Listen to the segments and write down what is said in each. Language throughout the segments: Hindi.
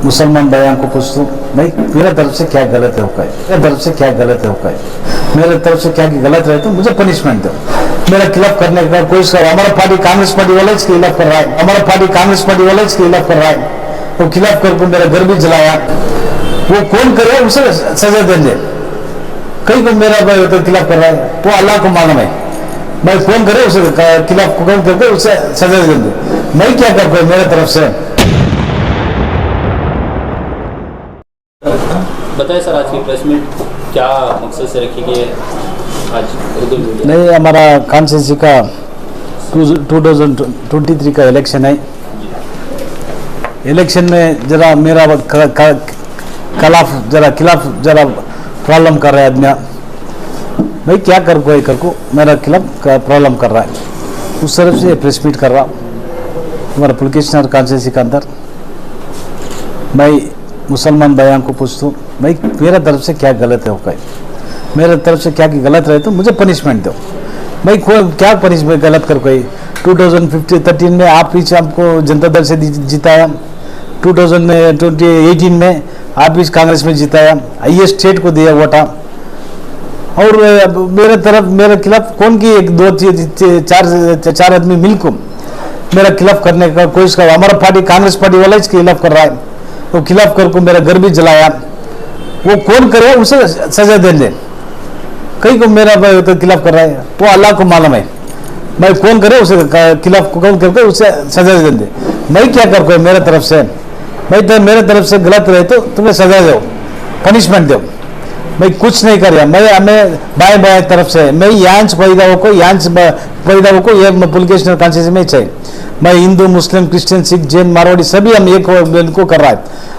मुसलमान भाइयों को पूछता हूँ, भाई मेरे तरफ से क्या गलत है होगा, मेरे तरफ से क्या गलत है होगा, मेरे तरफ से क्या गलत रहे तो मुझे पनिशमेंट दो। मेरा खिलाफ करने का कोई हमारा पार्टी कांग्रेस पार्टी वाले इसके खिलाफ कर रहा है, हमारा पार्टी कांग्रेस पार्टी वाले इसके खिलाफ कर रहा है, वो खिलाफ करके मेरा घर भी जलाया। वो कौन करे उसे सजा देंगे, कहीं को मेरा भाई तो खिलाफ कर रहा है, वो अल्लाह को मालूम है। भाई कौन करे उसे खिलाफ कौन करके उसे सजा देंगे, मैं क्या कर पाऊँ मेरे तरफ से। बताएं सर, आज की प्रेस मीट क्या मकसद से रखी गई है? आज उर्दू मीडिया नहीं, हमारा कॉन्स्टिट्यूंसी का 2023 का इलेक्शन है। इलेक्शन में जरा मेरा खिलाफ जरा प्रॉब्लम कर रहा है आदमी, भाई क्या कर को मेरा खिलाफ प्रॉब्लम कर रहा है, उस तरफ से प्रेस मीट कर रहा हूँ। हमारा पुलकेशनर कॉन्स्टिट्यूंसी के अंदर मैं मुसलमान भाइयों को पूछता हूँ, भाई मेरा तरफ से क्या गलत है होगा, मेरे तरफ से क्या गलत रहे तो मुझे पनिशमेंट दो। भाई क्या पनिशमेंट गलत कर कोई 2013 में आप पीछे आपको जनता दल से जिताया, 2018 में आप इस कांग्रेस में जिताया, ये स्टेट को दिया वोटा, और मेरे तरफ मेरे खिलाफ कौन की एक दो चार आदमी मिलकर मेरा खिलाफ करने का कोशिश कर, हमारा पार्टी कांग्रेस पार्टी वाला इसके खिलाफ कर रहा है, वो खिलाफ करके मेरा घर भी जलाया। वो कौन करे उसे सजा देंगे, कहीं को मेरा भाई तो खिलाफ कर रहा है, वो अल्लाह को मालूम है। भाई कौन करे उसे खिलाफ कौन करके उसे सजा देंगे, मैं क्या कर पाऊँ मेरे तरफ से। भाई तो मेरे तरफ से गलत रहे तो तुम्हें सजा दो, पनिशमेंट दो। मैं कुछ नहीं कर रहा, मैं हमें बाएं तरफ से मैं यहाँ पैदा हो को ये पुलकेशनर कॉन्स्टिट्यूंसी में चाहिए। मैं हिंदू मुस्लिम क्रिश्चियन सिख जैन मारवाड़ी सभी हम एक इनको कर रहा है।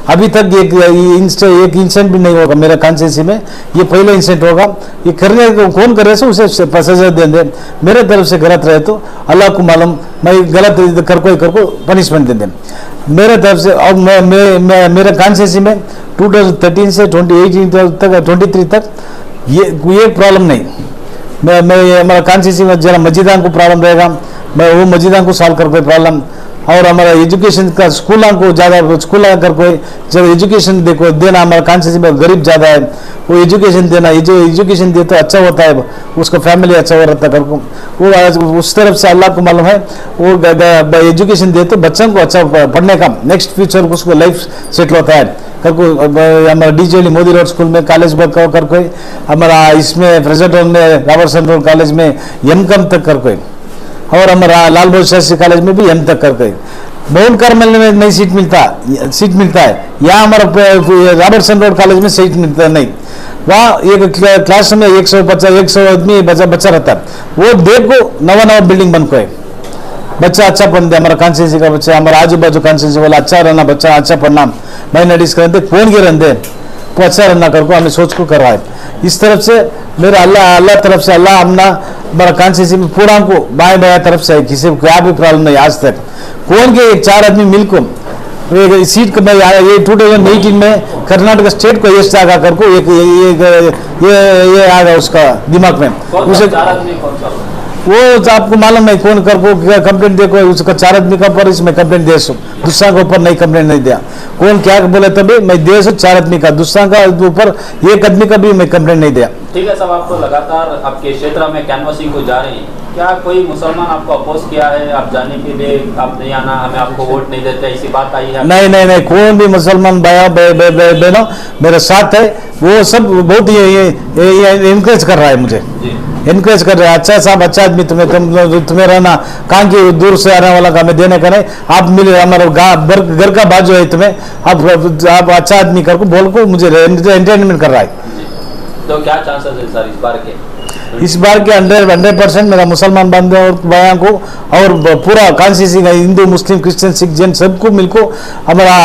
अभी तक एक इंसिडेंट भी नहीं होगा मेरा कॉन्स्टिट्यूंसी में, ये पहला इंसिडेंट होगा। ये करने को कौन करे सो उसे सजा देंगे, मेरे तरफ से गलत रहे तो अल्लाह को मालूम, मैं गलत कर को पनिशमेंट दे दें मेरे तरफ से। और मेरे कॉन्स्टिट्यूंसी में 2013 से 2023 तक ये प्रॉब्लम नहीं। मैं हमारा कॉन्स्टिट्यूंसी में जरा मस्जिदा को प्रॉब्लम रहेगा, मैं वो मस्जिदा को सॉल्व कर कोई प्रॉब्लम, और हमारा एजुकेशन का स्कूलों को ज़्यादा स्कूल कर कोई जब एजुकेशन देखो देना, हमारा कॉन्स्टिट्यूंसी में गरीब ज़्यादा है, वो एजुकेशन देना, एजुकेशन दे तो अच्छा होता है, उसका फैमिली अच्छा हो रहता है को, वो उस तरफ से अल्लाह को मालूम है। वो एजुकेशन दे तो बच्चों को अच्छा पढ़ने का नेक्स्ट फ्यूचर उसको लाइफ सेटल होता है करको। हमारा डीजेली मोदी रोड स्कूल में कॉलेज कर कोई, हमारा इसमें प्रेसिडेंट में रॉबर्टसन रोड कॉलेज में M.Com तक कर कोई, और हमारा लाल बहादुर शास्त्री कॉलेज में भी M तक कर कोई। भवन कार्मल में नहीं सीट मिलता है, यहाँ हमारा रॉबर्टसन रोड कॉलेज में सीट मिलता नहीं। वहाँ एक क्लास में 100 आदमी बच्चा रहता है, वो देखो नवा बिल्डिंग बन को है, बच्चा अच्छा पढ़ते, हमारा कॉन्स्टिट्यूंसी का बच्चा, हमारा आजू बाजू कॉन्स्टिट्यूंसी वाला अच्छा रहना, बच्चा अच्छा पढ़ना, माइनॉरिटीज करते कौन के रहते वो अच्छा रहना करको हमें सोच को कर रहा है। इस तरफ से मेरा अल्लाह तरफ से अल्लाह हमना हमारा कॉन्स्टिट्यूंसी में पूरा को बाएं तरफ से किसी को क्या भी प्रॉब्लम नहीं। आज तक कौन के एक 4 आदमी मिलकर सीट को ये 2018 में कर्नाटक स्टेट को ये जागा करको ये आ गया उसका दिमाग में, उसे वो आपको मालूम है कौन कर को कंप्लेंट देखो, उसका 4 आदमी का पर इसमें कंप्लेंट दे सो, दूसरा के ऊपर नहीं कंप्लेंट नहीं दिया, कौन क्या बोले तभी मैं दे सो 4 आदमी का, दूसरा का ऊपर 1 आदमी का भी मैं कंप्लेंट नहीं दिया। ठीक है साहब, आपको लगातार आपके क्षेत्र में कैनवासिंग को जा रही है, क्या कोई मुसलमान आपको अपोज किया है आप जाने के लिए, आप नहीं आना, हमें आपको वोट नहीं देते, ऐसी बात आई है? नहीं, कौन भी मुसलमान भाई बहनों मेरे साथ है, वो सब बहुत ये इनकरेज कर रहा है, मुझे इनकरेज कर रहा है। अच्छा साहब, अच्छा आदमी तुम्हें रहना, कहाँ की दूर से आने वाला का हमें देने का नहीं, आप मिले हमारा घर का बाजू है, तुम्हें आप अच्छा आदमी कर को बोल को मुझे एंटरटेनमेंट कर रहा है। तो क्या चांसेस है सर इस बार के 100% मेरा मुसलमान बंधु और भाइयों को और पूरा कॉन्स्टिट्यूंसी का हिंदू मुस्लिम क्रिश्चियन सिख जैन सबको मिलको हमारा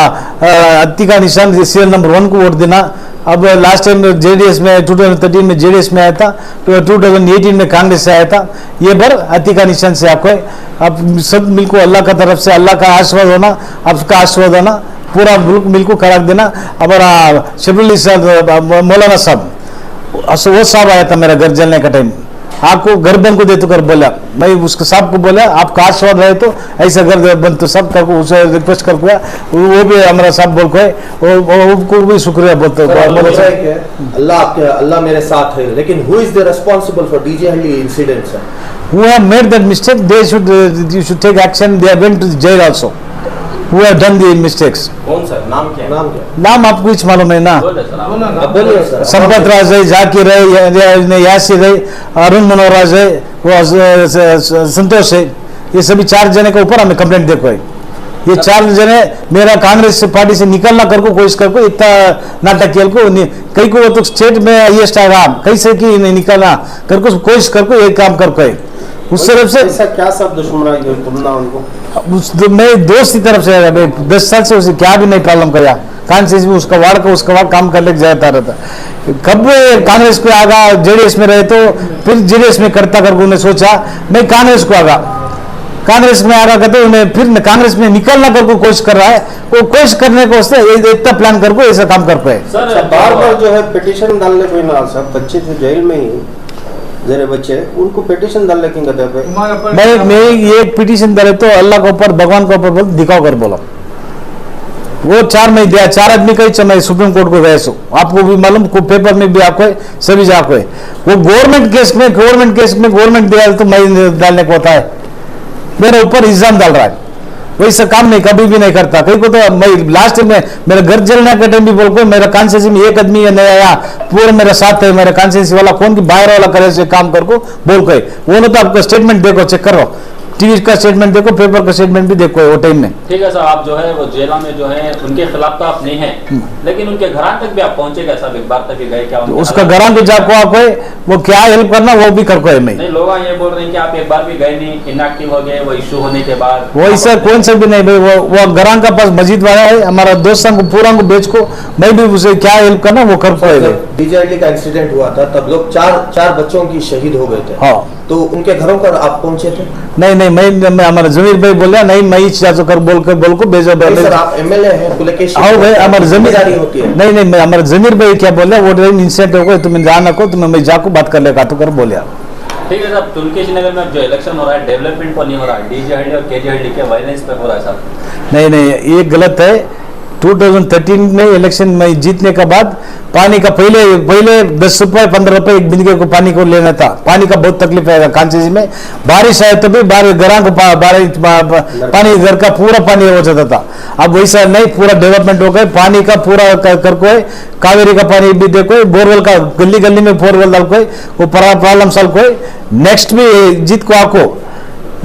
अति का निशान सीरियल नंबर 1 को वोट देना। अब लास्ट टाइम JDS में 2013 में JDS में आया था, 2018 में कांग्रेस से आया था, ये बार अति का निशान से आपको अब सब मिलको अल्लाह का तरफ से अल्लाह का आशीर्वाद होना, आपका आशीर्वाद होना, पूरा मुल्क मिलको करार देना। हमारा शबीर मौलाना साहब वो साहब आया था मेरा घर जलने का टाइम, आपको घर बन को दे तो कर बोला, मैं उसके साहब को बोला आपका आशीर्वाद रहे तो ऐसा घर बन तो सब कर उसे रिक्वेस्ट कर दिया, वो भी हमारा साहब बोल को उनको भी शुक्रिया बोलते अल्लाह मेरे साथ है, लेकिन who is the responsible for DJ Halli incident sir? who have made that mistake, you should take action. They are going to jail also. Who have done the mistakes? कौन सर? नाम क्या है? नाम आपको कुछ मालूम है ना? बोलिए सर। संपत राज है, जाकिर है, यासिर है, अरुण मनोराज है, वो संतोष है, ये सभी 4 जने के ऊपर हमें कंप्लेंट देखो है। ये 4 जने मेरा कांग्रेस पार्टी से निकलना कर को कोशिश कर को इतना नाटक किया को कई को वो तो स्टेट में हाईएस्ट आएगा कैसे कि नहीं निकलना कर को कोशिश कर को ये काम कर को उस तरफ से ऐसा क्या सब दुश्मनी तुम ना उनको? मैं दोस्त की तरफ से 10 साल से उसे क्या भी नहीं प्रॉब्लम कराया, कांग्रेस में उसका वार्ड काम कर लेके जाता रहता। कब कांग्रेस पे आगा जेडीएस में रहे तो फिर जेडीएस में करता कर उन्हें सोचा मैं कांग्रेस को आगा, कांग्रेस में आगा कहते उन्हें फिर कांग्रेस में निकलना कर को कोशिश कर रहा है, वो कोशिश करने को उससे इतना प्लान कर को ऐसा काम कर पाए। बार बार जो है पिटीशन डालने को ना सब बच्चे थे जेल में ही, जरे बच्चे उनको पिटीशन डालने की गदा पे मैं ये पिटीशन डाले तो अल्लाह के ऊपर भगवान के ऊपर बोल दिखाओ कर बोला, वो 4 में दिया, 4 आदमी का ही मैं सुप्रीम कोर्ट को गए सो आपको भी मालूम को पेपर में भी आपको है, सभी जाको है। वो गवर्नमेंट केस में गवर्नमेंट दिया तो मैं डालने को होता है, मेरे ऊपर इल्जाम डाल रहा है, वैसा काम नहीं कभी भी नहीं करता। कहीं को तो मैं लास्ट में मेरा घर जलने के टाइम भी बोल को मेरा कॉन्स्टिट्यूंसी में एक आदमी नहीं आया, पूरा मेरा साथ है, मेरा कॉन्स्टिट्यूंसी वाला कौन की बाहर वाला करे से काम कर को बोल के वो ना तो आपका स्टेटमेंट देखो, चेक करो, टीवी का स्टेटमेंट देखो, पेपर का स्टेटमेंट भी देखो वो टाइम में। ठीक है सर, आप जो है वो जेला में जो है उनके खिलाफ तो आप नहीं है, लेकिन उनके घरान तक भी आप पहुंचे क्या साहब? एक बार तक भी गए क्या? उसका घरान को जाको आप वो क्या हेल्प करना वो भी कर को है नहीं, लोग ये बोल रहे हैं कि आप एक बार भी गए नहीं, इनएक्टिव हो गए वो इशू होने के बाद। वही सर कौन सा भी नहीं भाई, वो घरान का पास मस्जिद वाला है, हमारा दोस्तों को पूरा को बेच को मैं भी उसे क्या हेल्प करना वो कर पाएगा। डीजे का इंसिडेंट हुआ था तब लोग 4 बच्चों की शहीद हो गए थे। हाँ, तो उनके घरों पर आप पहुंचे थे? नहीं मैं हमारा जमीर भाई बोला नहीं मैं चाचो कर बोल को भेजो सर आप एमएलए हैं, पुलिस आओ भाई हमारी जमींदारी होती है। नहीं मैं हमारा जमीर भाई क्या बोले वो इंसिडेंट हो गए तुम्हें जाना को तुम्हें मैं जाको बात कर लेगा तो कर बोलिया। ठीक है साहब, तुर्केश नगर में जो इलेक्शन हो रहा है डेवलपमेंट पर नहीं हो रहा है, डीजे हल्डी और केजे हल्डी के वायलेंस पे हो रहा है साहब। नहीं ये गलत है। 2013 में इलेक्शन में जीतने के बाद पानी का पहले 10 रुपए 15 रुपए एक बिंदे को पानी को लेना था, पानी का बहुत तकलीफ है कांची में, बारिश आए तो भी घरों को पानी घर का पूरा पानी हो जाता था। अब वैसा नहीं, पूरा डेवलपमेंट हो गए, पानी का पूरा कर को है, कावेरी का पानी भी देखो, बोरवेल का गली गली में बोरवेल डाल को वो प्रॉब्लम सॉल्व को नेक्स्ट भी जीत को आपको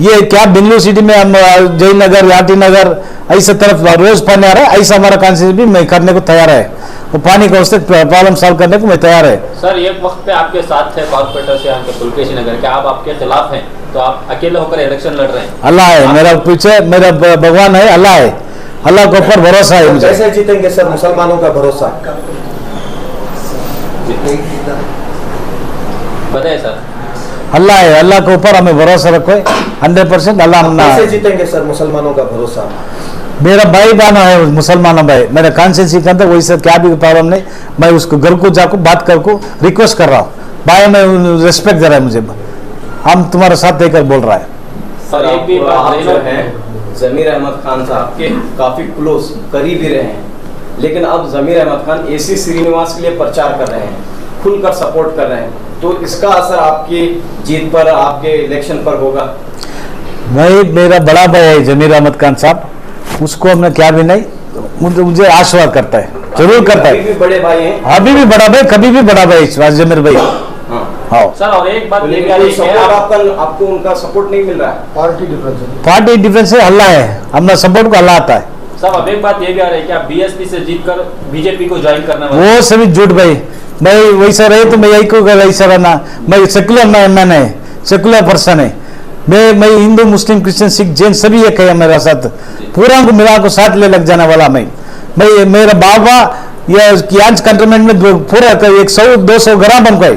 ये क्या बेंगलुरु सिटी में हम जयनगर याटी नगर ऐसा तरफ रोज पानी आ रहा है, ऐसा हमारा कॉन्स्टिट्यूंसी भी मैं करने को तैयार है, वो पानी का उससे प्रॉब्लम सॉल्व करने को मैं तैयार है। सर एक वक्त पे आपके साथ थे कॉर्पोरेटर से आपके पुलकेशी नगर के, आप आपके खिलाफ हैं तो आप अकेले होकर इलेक्शन लड़ रहे हैं। अल्लाह है मेरा पीछे, मेरा भगवान है, अल्लाह है, अल्लाह के ऊपर भरोसा है मुझे। कैसे जीतेंगे सर मुसलमानों का भरोसा? बताइए सर। अल्लाह है, अल्लाह के ऊपर हमें भरोसा रखो 100%। अल्लाह कैसे जीतेंगे सर मुसलमानों का भरोसा? मेरा भाई बहना है मुसलमान भाई, मेरा कॉन्स्टिट्यूंसी के अंदर वही सर क्या भी प्रॉब्लम नहीं, मैं उसको घर को जाकर बात कर को रिक्वेस्ट कर रहा हूँ, भाई मैं रिस्पेक्ट दे रहा है मुझे, हम तुम्हारे साथ देकर बोल रहा है। सर एक भी बात जो है जमीर अहमद खान साहब के काफी क्लोज करीबी रहे हैं, लेकिन अब जमीर अहमद खान एसी श्रीनिवास के लिए प्रचार कर रहे हैं, खुलकर सपोर्ट कर रहे हैं, तो इसका असर आपकी जीत पर, आपके इलेक्शन पर होगा? भाई मेरा बड़ा भाई है जमीर अहमद खान साहब, उसको हमने क्या भी नहीं, मुझे आशीर्वाद करता है, जरूर करता है। अभी भी बड़े भाई हैं, अभी भी बड़ा भाई, कभी भी बड़ा भाई जमीर भाई। हाँ सर, और एक बात आपको उनका सपोर्ट नहीं मिल रहा है? पार्टी डिफरेंस है, अल्लाह है, हमारा सपोर्ट को अल्लाह आता है। सर अब एक बात ये भी आ रही है कि आप बीएसपी से जीतकर बीजेपी को ज्वाइन करने वाले? वो सभी झूठ भाई, मैं वैसा रहे तो मैं यही को वैसा रहना, मैं सेकुलर मैन है, सेकुलर पर्सन है, मैं हिंदू मुस्लिम क्रिश्चियन सिख जैन सभी एक है मेरा साथ, पूरा को मिला को साथ ले लग जाने वाला मैं मेरा बाबा या आज कंटोनमेंट में पूरा 100-200 ग्राम बन गए,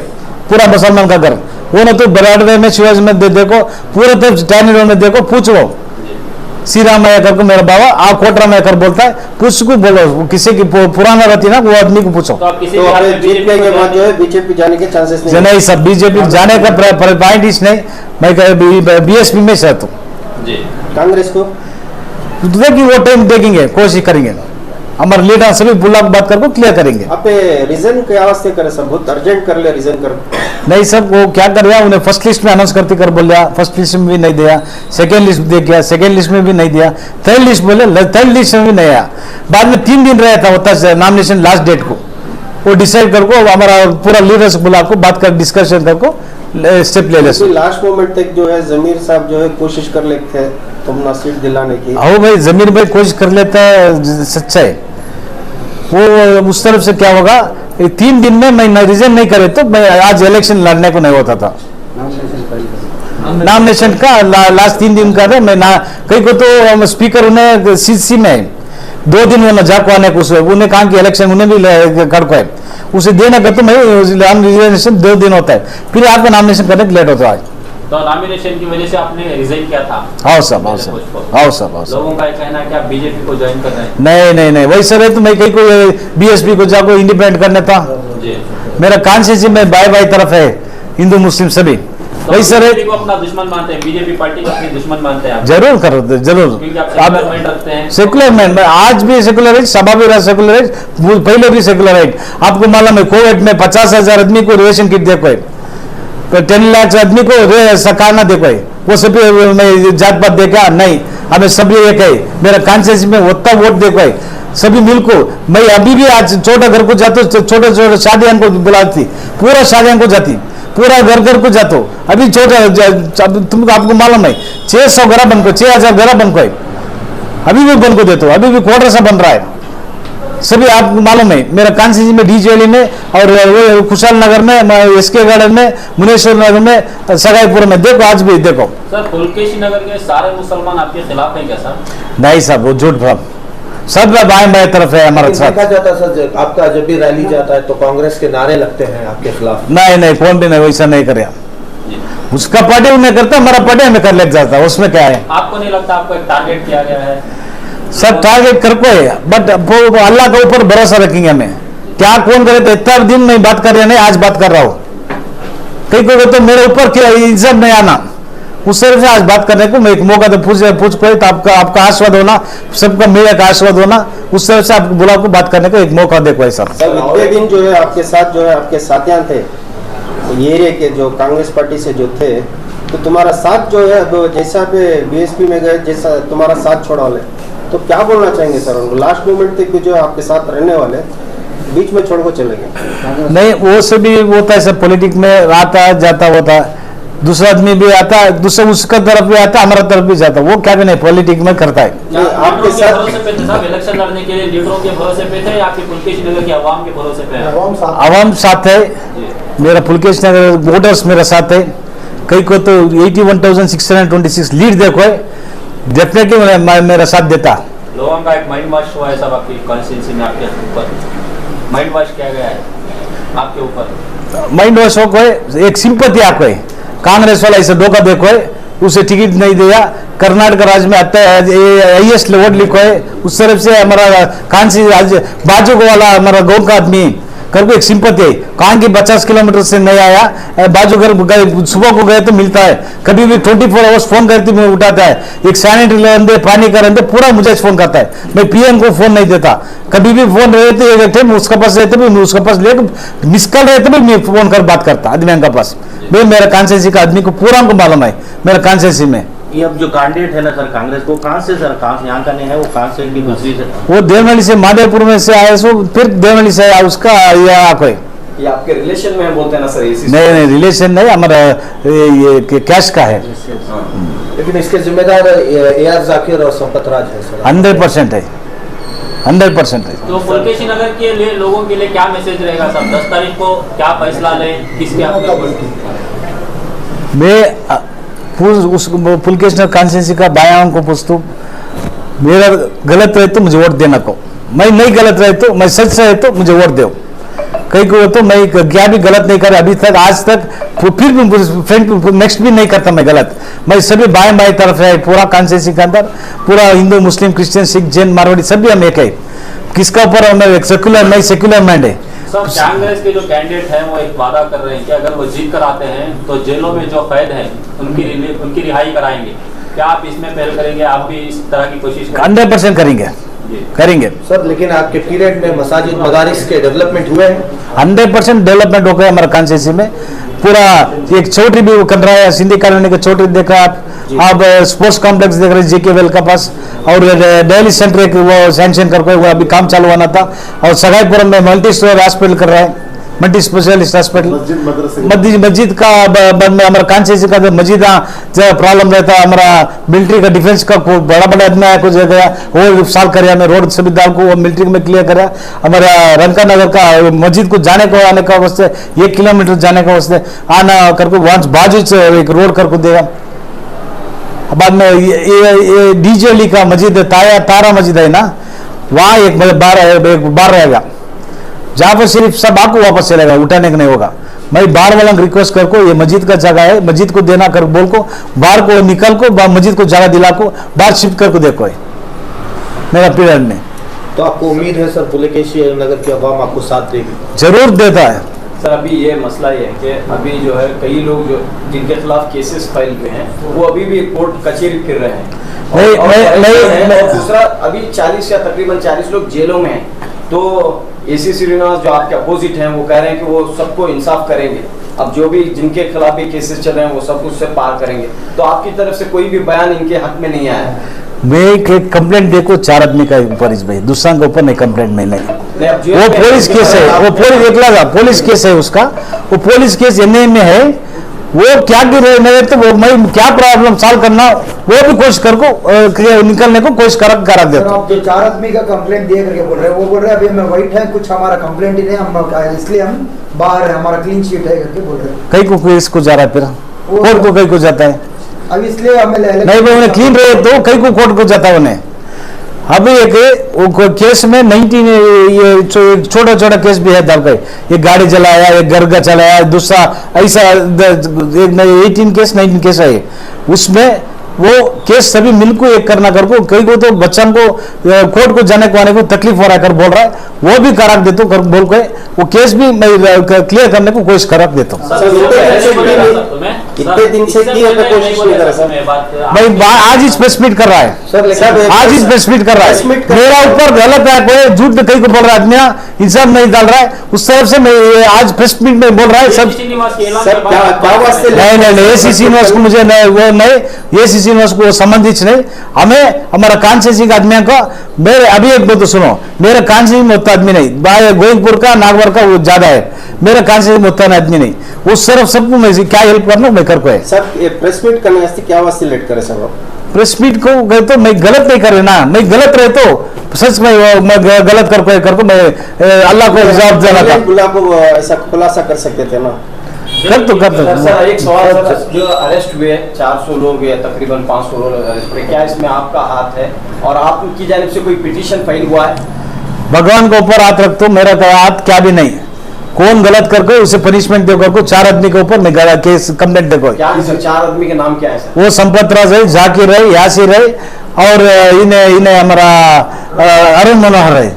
पूरा मुसलमान का घर, वो ना तो ब्रॉडवे में शिवाजी में देखो, पूरे तरफ टाइनी रोड में देखो, पूछ लो सीरा मैया करके मेरा बाबा आप कोटरा मैया कर बोलता है, कुछ को बोलो, किसी की पुराना रहती ना वो आदमी को पूछो। तो आप किसी तो बिहार अपने में जीतने के बाद जो है बीजेपी बीजेपी जाने के चांसेस नहीं नहीं सब बीजेपी जाने का पॉइंट इस नहीं, मैं बीएसपी में से हूँ। जी कांग्रेस को देखिए वो टाइम देखेंगे, कोशिश करेंगे, हमारे लीडर सभी बुला बात करके क्लियर करेंगे। आप रीजन क्या वास्ते करे सब बहुत अर्जेंट कर ले रीजन कर नहीं सब वो क्या कर रहा, उन्हें फर्स्ट लिस्ट में अनाउंस करते कर बोल दिया, फर्स्ट लिस्ट में भी नहीं दिया, सेकंड लिस्ट दे गया, सेकंड लिस्ट में भी नहीं दिया, थर्ड लिस्ट बोले, थर्ड लिस्ट में भी नहीं आया। बाद में 3 दिन रहा था होता नॉमिनेशन लास्ट डेट को, वो डिसाइड करको हमारा पूरा लीडर्स बुला को बात कर डिस्कशन करको स्टेप ले ले। लास्ट मोमेंट तक जो है जमीर साहब जो है कोशिश कर लेते हैं तुम ना सीट दिलाने की। आओ भाई जमीर भाई कोशिश कर लेता है, सच्चा है वो। उस तरफ से क्या होगा, 3 दिन में मैं रिजाइन नहीं करे तो मैं आज इलेक्शन लड़ने को नहीं होता था। नॉमिनेशन का लास्ट 3 दिन का था, मैं ना कहीं को तो स्पीकर उन्हें सीसी में 2 दिन वो जाको आने को उन्हें कहा कि इलेक्शन उन्हें भी कड़को है, उसे देने का तो मैं रिजाइनेशन 2 दिन होता है, फिर आपका नॉमिनेशन करने लेट होता है। तो नॉमिनेशन की वजह से आपने रिजाइन किया था? हाँ सब, हाँ सब, हाँ सब, हाँ सब। लोगों का कहना है कि आप बीजेपी को ज्वाइन कर रहे हैं। नहीं नहीं नहीं वैसे रहे तो मैं कहीं को बीएसपी को जाको इंडिपेंडेंट करने था। जी मेरा कॉन्स्टिट्यूंसी में बाई तरफ है, हिंदू मुस्लिम सभी तो वैसे रहे। बीजेपी को अपना दुश्मन मानते हैं, बीजेपी पार्टी को अपनी दुश्मन मानते हैं आप? जरूर करो जरूर, क्योंकि आप सेकुलर माइंड रखते हैं। सेकुलर माइंड आज भी सेकुलर, सभा भी रहा सेकुलर, पहले भी सेकुलर। आपको मालूम है कोविड में 50,000 आदमी को रेशन किट देखो, 10 लाख आदमी को सरकार देखो, वो सभी मैं जात पात देखा नहीं, हमें सभी एक है। मेरा कॉन्स्टिट्यूंसी में उतना वोट देखो सभी मिल को। मैं अभी भी आज छोटा घर को जाता, छोटे छोटे शादियां को बुलाती, पूरा शादियां को जाती, पूरा घर घर को जाता। अभी छोटा तुमको आपको मालूम है 600 घर बन को, 6,000 घर बन को है, अभी भी बन को देते हो, अभी भी क्वार्टर सा बन रहा है सभी। आपको मालूम है मेरा कॉन्स्टिट्यूंसी में डीजेली में और खुशहाल नगर में, एसके गार्डन में, मुनेश्वर नगर में, सगाईपुर में देखो आज भी देखो। सर पुलकेशी नगर के सारे मुसलमान आपके खिलाफ हैं क्या सर? नहीं साहब वो झूठ बात, सब बाएं बाएं तरफ है हमारे साथ। देखा जाता है सर, आपका जब भी रैली जाता है तो कांग्रेस के नारे लगते हैं आपके खिलाफ। नहीं नहीं कौन भी नहीं वैसा नहीं करे, उसका पार्टी उन्हें करता, हमारा पार्टी हमें कर लेके जाता, उसमें क्या है। आपको नहीं लगता आपको एक टारगेट किया गया है? सब टारगेट कर को है, बट अल्लाह के ऊपर भरोसा रखेंगे हमें, क्या कौन करे। तो इतना दिन में बात कर रहे नहीं, आज बात कर रहा हूँ, कहीं को तो मेरे ऊपर क्या इज्जत नहीं आना, उस तरह से आज बात करने को मैं एक मौका तो पूछ कोई तो आपका आशीर्वाद होना, सबका मेरा का आशीर्वाद होना, उस तरह से आपको बुला को बात करने को एक मौका देखो ऐसा। इतने दिन जो है आपके साथ जो है आपके साथियां थे ये एरिया के जो कांग्रेस पार्टी से जो थे, तो तुम्हारा साथ जो है जैसा आप बीएसपी में गए, जैसा तुम्हारा साथ छोड़ा वाले, तो क्या बोलना चाहेंगे सर उनको? लास्ट मोमेंट तक जो है आपके साथ रहने वाले बीच में छोड़ को चले गए। नहीं वो सभी होता है सब, पॉलिटिक्स में आता जाता होता, दूसरा आदमी भी आता, दूसरा उसका तरफ भी आता, हमारा तरफ भी जाता, वो क्या भी नहीं पॉलिटिक्स में करता है। आपके साथ भरोसे पे थे साहब, इलेक्शन लड़ने के लिए लीडरों के भरोसे पे थे या आपके पुलकेशी नगर की आवाम के भरोसे पे है? आवाम साथ है, मेरा पुलकेश नगर वोटर्स मेरा साथ है। कई को तो 81,626 लीड देखो है, डेफिनेटली मेरा साथ देता। लोगों का एक माइंड वॉश हुआ है सब आपकी कॉन्स्टिट्यूंसी में, आपके ऊपर माइंड वॉश किया गया है आपके ऊपर। माइंड वॉश हो कोई एक सिंपति आपको है, कांग्रेस वाला ऐसे धोखा देखो है, उसे टिकट नहीं दिया, कर्नाटक राज्य में आता है हाईएस्ट वोट लिखो है, उस तरफ से हमारा कांसी बाजू को वाला हमारा गाँव का आदमी घर को एक सिंपति है, कहाँ की 50 किलोमीटर से नहीं आया, बाजू घर गए, सुबह को गए तो मिलता है, कभी भी 24 आवर्स फोन करते मैं उठाता है, एक सैनिटरी लेने पानी का रहते पूरा मुझे फोन करता है, मैं पीएम को फोन नहीं देता, कभी भी फोन रहते एक टाइम उसके पास रहते भी उसके पास लेकर मिस कॉल रहते भी मैं फोन कर बात करता आदमी के पास। भाई मेरा कॉन्स्टिट्यूंसी का आदमी को पूरा को मालूम है मेरा कॉन्स्टिट्यूंसी में। ये अब जो कैंडिडेट है ना सर कांग्रेस को, कहाँ से सर, कहाँ से यहाँ का नहीं है वो, कहाँ से इनकी दूसरी से? वो देवनहल्ली से, माधेपुर में से आया, सो फिर देवनहल्ली से आया, उसका या कोई ये आपके रिलेशन में बोलते हैं ना सर? नहीं नहीं रिलेशन नहीं, हमारा ये कैश का है। लेकिन इसके जिम्मेदार AR जाकिर और संपत राज है सर। 100% है, 100% है। तो पुलकेशी नगर के लिए लोगों के लिए क्या मैसेज रहेगा सब? 10 तारीख को क्या फैसला लें, किसके आपके ऊपर? मैं उस पुलकेश नगर कॉन्स्टिट्यूंसी का बायां को पूछता हूँ, मेरा गलत रहे तो मुझे वोट देना को, मैं नहीं गलत रहे तो, मैं सच रहे तो मुझे वोट दो। कहीं को तो मैं क्या भी गलत नहीं कर अभी तक आज तक, फिर भी फ्रेंड नेक्स्ट भी नहीं करता मैं गलत। मैं सभी बाएं बाएं तरफ है, पूरा कॉन्स्टिट्यूंसी के अंदर पूरा हिंदू मुस्लिम क्रिश्चियन सिख जैन मारवाड़ी सभी हम एक है। किसका ऊपर हमें एक सेक्युलर नहीं सेक्युलर माइंड है। सर कांग्रेस के जो कैंडिडेट हैं वो एक वादा कर रहे हैं कि अगर वो जीत कर आते हैं तो जेलों में जो कैद हैं उनकी रिहाई कराएंगे। क्या आप इसमें पहल करेंगे? आप भी इस तरह की कोशिश करेंगे? 100% करेंगे सर, लेकिन आपके पीरियड में मसाजिद मदारिस के डेवलपमेंट हुए हैं? 100% डेवलपमेंट हो गया हमारा कॉन्स्टिट्यूंसी में। पूरा एक चौटरी भी वो कर रहा है, सिंधी कॉलोनी का चौटरी देख रहे हैं आप स्पोर्ट्स कॉम्प्लेक्स देख रहे हैं JK वेल का पास, और डेयली सेंटर एक वो सैंक्शन करके वो अभी काम चालू होना था। और सगाईपुरम में मल्टी स्टोर हॉस्पिटल कर रहा है, मल्टी स्पेशलिस्ट हॉस्पिटल। मस्जिद का हमारा कॉन्स्टिट्यूंसी का मस्जिद जो प्रॉब्लम रहता है, हमारा मिलिट्री का डिफेंस का बड़ा बड़ा आदमी आया कुछ जगह वो साल करे हमें रोड संविधान को वो मिलिट्री में क्लियर करा। हमारा रंका नगर का मस्जिद को जाने को आने का वास्ते 1 किलोमीटर जाने का वास्ते आना करके वहां बाजू से एक रोड करके देगा। बाद में ये डीजे का मस्जिद तारा मस्जिद है ना, वहाँ एक बार रहेगा जहाँ पर सिर्फ सब आपको वापस चलेगा, उठाने का नहीं होगा। मैं बार वाला रिक्वेस्ट कर को ये मस्जिद का जगह है, मस्जिद को देना कर बोल को बाहर को निकल को मस्जिद को जगह दिला को बाहर शिफ्ट कर को देखो मेरा पीरियड में। तो आपको उम्मीद है सर पुलकेशी नगर की आवाम आपको साथ देगी? जरूर देता है सर। अभी ये मसला ये है कि अभी जो है कई लोग जो जिनके खिलाफ केसेस फाइल हुए हैं वो अभी भी कोर्ट कचहरी फिर रहे हैं। और दूसरा अभी 40 या तकरीबन 40 लोग जेलों में हैं। तो AC श्रीनिवास जो आपके अपोजिट हैं वो कह रहे हैं कि वो सबको इंसाफ करेंगे, अब जो भी जिनके खिलाफ भी केसेस चल रहे हैं वो सब कुछ से पार करेंगे। तो आपकी तरफ से कोई भी बयान इनके हक में नहीं आया? मैं एक कंप्लेंट देखो 4 आदमी का ऊपर इस भाई, दूसरा के ऊपर नहीं कंप्लेंट में नहीं। वो पुलिस केस है, वो पुलिस एकला पुलिस केस है उसका, वो पुलिस केस NIA में है। वो क्या गिर रहे तो वो मैं क्या प्रॉब्लम सॉल्व करना वो भी कोशिश कर को निकलने को कोशिश करा देता। आप जो 4 आदमी का कंप्लेंट दिए करके बोल रहे हैं, वो बोल रहे हैं अभी हमें वाइट है, कुछ हमारा कंप्लेंट ही नहीं, हम इसलिए हम बाहर है, हमारा क्लीन शीट है करके बोल रहे हैं। कई को केस को जा रहा है, फिर कोर्ट को कई को जाता है, अब इसलिए हमें नहीं भाई उन्हें क्लीन रहे तो कई को कोर्ट को जाता है उन्हें। अभी एक केस में 19 ये छोटा छोटा केस भी है दल ये गाड़ी जलाया, एक घर का चलाया, दूसरा ऐसा 18 केस 19 केस है। उसमें वो केस सभी मिलकर एक करना कर को कई को तो बच्चा को कोर्ट को जाने को आने को तकलीफ हो रहा है कर बोल रहा है, वो भी करा देता हूँ बोल के वो केस भी मैं क्लियर करने को कोशिश करा देता हूँ। इतने दिन से की है कोशिश नहीं कर रहा भाई आज ही स्पेसिफिक कर रहा है सर, आज ही स्पेसिफिक कर रहा है। मेरा ऊपर गलत है, कोई झूठ कहीं को बोल रहा है आदमी इंसाफ नहीं डाल रहा है, उस तरफ से मैं आज स्पेसिफिक में बोल रहा है सब। नहीं AC श्रीनिवास को मुझे वो नहीं, AC श्रीनिवास को संबंधित नहीं, हमें हमारा कॉन्स्टिट्यूंसी का आदमी का मेरे अभी एक बात तो सुनो, मेरा कॉन्स्टिट्यूंसी में उतना आदमी नहीं, गोविंदपुर का नागवर का वो ज्यादा है, मेरा कॉन्स्टिट्यूंसी में उतना आदमी नहीं, उस तरफ सबको मैं क्या हेल्प करना मैं कर को है। सर ये प्रेस मीट करने वास्ते क्या वास्ते लेट करे सर? प्रेस मीट को गए तो मैं गलत नहीं कर रहे ना, मैं गलत रहे तो सच में मैं गलत कर को मैं अल्लाह को जवाब देना था। बुला को ऐसा खुलासा कर सकते थे ना, कर तो सर एक सवाल सर, जो अरेस्ट हुए 400 लोग या तकरीबन 500 लोग अरेस्ट हुए, क्या इसमें आपका हाथ है और आपकी जानिब से कोई पिटीशन फाइल हुआ है? भगवान को ऊपर हाथ रख तो मेरा हाथ क्या भी नहीं, कौन गलत करके उसे पनिशमेंट दे करको 4 आदमी के ऊपर मैं केस कंप्लेंट देखो। क्या सर 4 आदमी के नाम क्या है सर? वो संपत राज है, जाकिर है, यासिर है और इन्हें हमारा अरुण मनोहर है।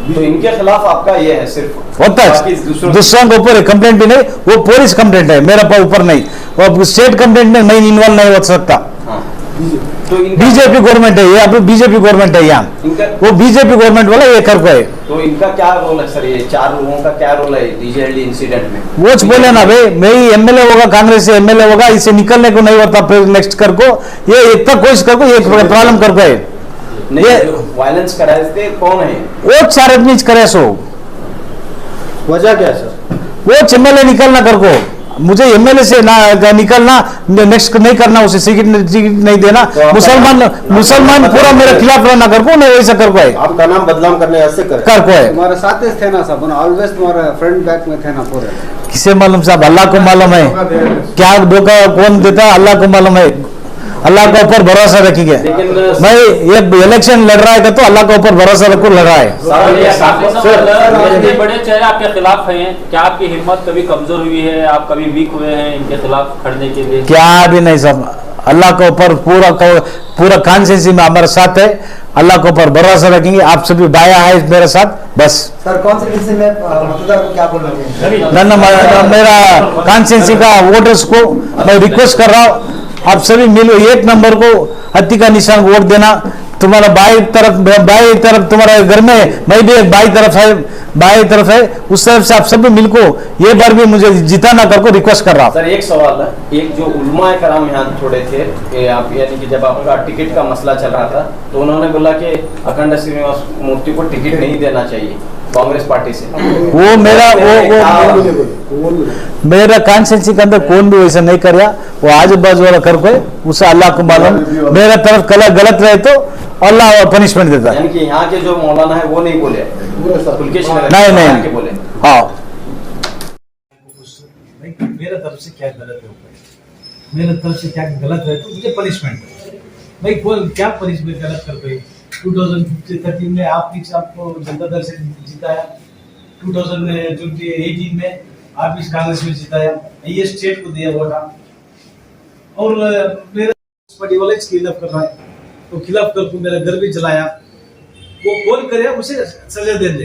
तो इनके खिलाफ आपका ये है सिर्फ होता है, दूसरों के ऊपर कंप्लेंट भी नहीं, वो पुलिस कंप्लेंट है, मेरा ऊपर नहीं, वो स्टेट कंप्लेंट में मैं इन्वॉल्व नहीं हो सकता। तो बीजेपी गवर्नमेंट है ये, अभी बीजेपी गवर्नमेंट है यहाँ, वो बीजेपी गवर्नमेंट वाला ये कर को है। तो इनका क्या रोल है सर, ये 4 लोगों का क्या रोल है डीजे इंसिडेंट में? वो बोले ना भाई मैं ही MLA होगा, कांग्रेस से MLA होगा, इसे निकलने को नहीं होता, फिर नेक्स्ट कर को ये इतना कोशिश कर को ये प्रॉब्लम कर को है। ये वायलेंस कराए थे कौन है? वो 4 आदमी करे सो वजह क्या है सर? वो MLA निकलना कर को, मुझे MLA से ना निकलना, नेक्स्ट नहीं करना, उसे टिकट नहीं देना, तो मुसलमान पूरा मेरे खिलाफ रहना कर को नहीं वैसा कर को है। आपका नाम बदनाम करने ऐसे कर को है। तुम्हारे साथ थे ना सब, ऑलवेज तुम्हारे फ्रंट बैक में थे ना पूरे। किसे मालूम साहब, अल्लाह को मालूम है क्या धोखा कौन देता है, अल्लाह को मालूम है। अल्लाह के ऊपर भरोसा रखेंगे। लेकिन मैं ये इलेक्शन लड़ रहा है तो अल्लाह के ऊपर भरोसा रखो, लड़ रहा है। इतने बड़े चेहरे आपके खिलाफ हैं, क्या आपकी हिम्मत कभी कमजोर हुई है? आप कभी वीक हुए हैं इनके खिलाफ खड़ने के लिए? क्या भी नहीं सब, अल्लाह के ऊपर पूरा कॉन्सेंसी में हमारे साथ है, अल्लाह के ऊपर भरोसा रखेंगे। आप सभी बाया है मेरे साथ, बस। सर कॉन्स्टिट्यूंसी में मतदार को क्या बोलना चाहिए? मेरा कॉन्सेंसी का वोटर्स को मैं रिक्वेस्ट कर रहा हूँ, आप सभी मिलो, एक नंबर को हत्ती का निशान वोट देना। तुम्हारा बाई तरफ तुम्हारे घर में, मैं भी एक बाई तरफ है, उस तरफ से आप सभी मिलको ये बार भी मुझे जिताना करको रिक्वेस्ट कर रहा हूँ। सर एक सवाल है, एक जो उलमाए कराम यहाँ थोड़े थे, आप यानी कि जब आपका टिकट का मसला चल रहा था तो उन्होंने बोला कि अखंड श्रीनिवास मूर्ति को टिकट नहीं देना चाहिए कांग्रेस पार्टी से। वो मेरा कॉन्स्टिट्यूंसी के अंदर कौन भी वैसा नहीं कर रहा, वो आजू बाजू वाला कर कोई, उसे अल्लाह को मालूम। मेरा तरफ गलत रहे तो अल्लाह पनिशमेंट देता है। यानी कि यहाँ के जो मौलाना है वो नहीं बोले, नहीं बोले। हाँ, मेरा तरफ से क्या गलत है, मेरे तरफ से क्या गलत है तो मुझे पनिशमेंट भाई, कौन क्या पनिशमेंट गलत कर पाए? 2013 में आपको जनता दल से जिताया, 2018 में आप इस कांग्रेस में जिताया, ये स्टेट को दिया वोट, और मेरा पार्टी वाले खिलाफ कर रहा है, तो खिलाफ कर मेरा घर भी जलाया। वो कौन करे उसे सजा दे दे,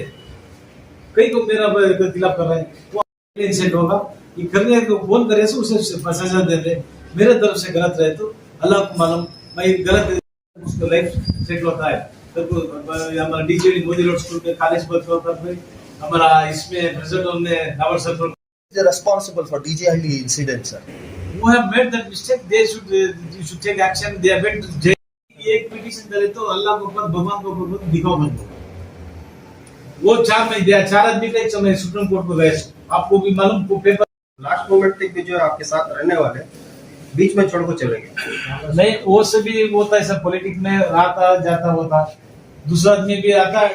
कई को मेरा खिलाफ कर रहा है, वो इंसिडेंट होगा। ये करने को कौन करे उसे सजा दे दे। मेरे तरफ से गलत रहे तो अल्लाह को मालूम, मैं गलत उसको लाइफ सेट होता है। तो हमारा डीजे मोदी रोड स्कूल में कॉलेज पर हमारा इसमें प्रेसिडेंट ने नावर sir responsible for DJ Halli incident, sir? who have made that mistake, they should take action. They have went to jail. एक पिटीशन करे तो अल्लाह को ऊपर, भगवान को ऊपर दिखाओ बंद। वो 4 नहीं दिया, 4 आदमी का एक समय सुप्रीम कोर्ट में गए, आपको भी मालूम को पेपर लास्ट मोमेंट तक भी जो है आपके साथ रहने वाले बीच में छोड़ को चले गए। नहीं, वो से भी होता है सब, पॉलिटिक्स में आता जाता होता, दूसरा आदमी भी आता है।